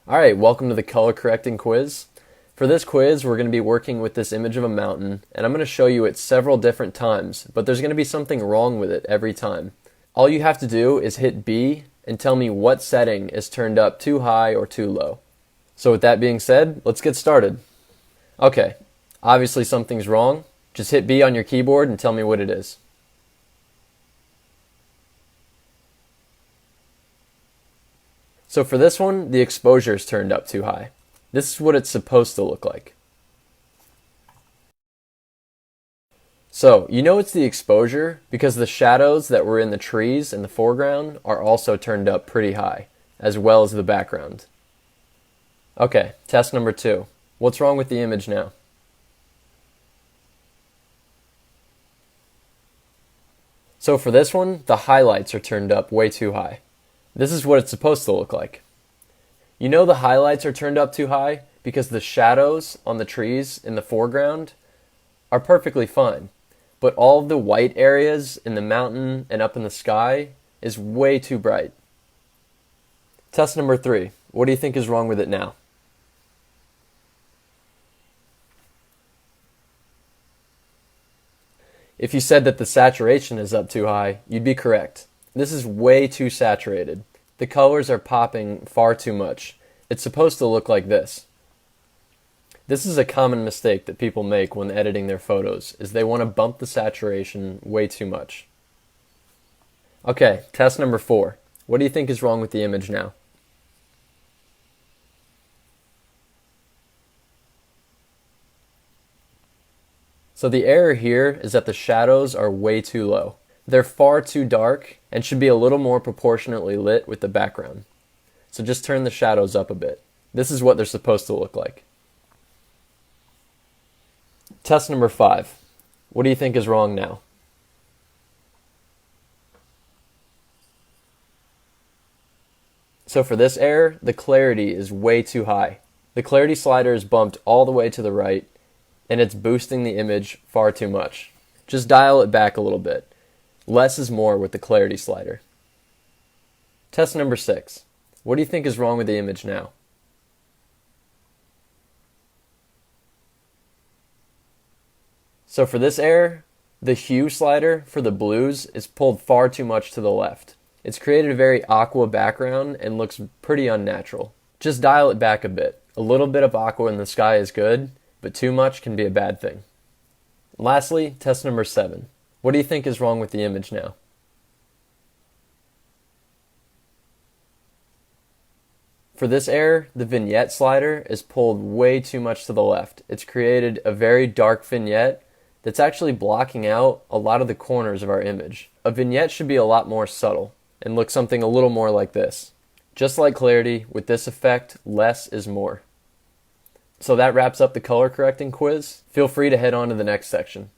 Alright, welcome to the color correcting quiz. For this quiz, we're going to be working with this image of a mountain, and I'm going to show you it several different times, but there's going to be something wrong with it every time. All you have to do is hit B and tell me what setting is turned up too high or too low. So with that being said, let's get started. Okay, obviously something's wrong. Just hit B on your keyboard and tell me what it is. So for this one, the exposure is turned up too high. This is what it's supposed to look like. So, you know it's the exposure because the shadows that were in the trees in the foreground are also turned up pretty high, as well as the background. Okay, test number 2. What's wrong with the image now? So for this one, the highlights are turned up way too high. This is what it's supposed to look like. You know the highlights are turned up too high because the shadows on the trees in the foreground are perfectly fine, but all of the white areas in the mountain and up in the sky is way too bright. Test number 3. What do you think is wrong with it now? If you said that the saturation is up too high, you'd be correct. This is way too saturated. The colors are popping far too much. It's supposed to look like this. This is a common mistake that people make when editing their photos, is they want to bump the saturation way too much. Okay, test number 4. What do you think is wrong with the image now? So the error here is that the shadows are way too low. They're far too dark and should be a little more proportionately lit with the background. So just turn the shadows up a bit. This is what they're supposed to look like. Test number 5. What do you think is wrong now? So for this error, the clarity is way too high. The clarity slider is bumped all the way to the right, and it's boosting the image far too much. Just dial it back a little bit. Less is more with the clarity slider. Test number 6. What do you think is wrong with the image now? So for this error, the hue slider for the blues is pulled far too much to the left. It's created a very aqua background and looks pretty unnatural. Just dial it back a bit. A little bit of aqua in the sky is good, but too much can be a bad thing. Lastly, test number 7. What do you think is wrong with the image now? For this error, the vignette slider is pulled way too much to the left. It's created a very dark vignette that's actually blocking out a lot of the corners of our image. A vignette should be a lot more subtle and look something a little more like this. Just like clarity, with this effect, less is more. So that wraps up the color correcting quiz. Feel free to head on to the next section.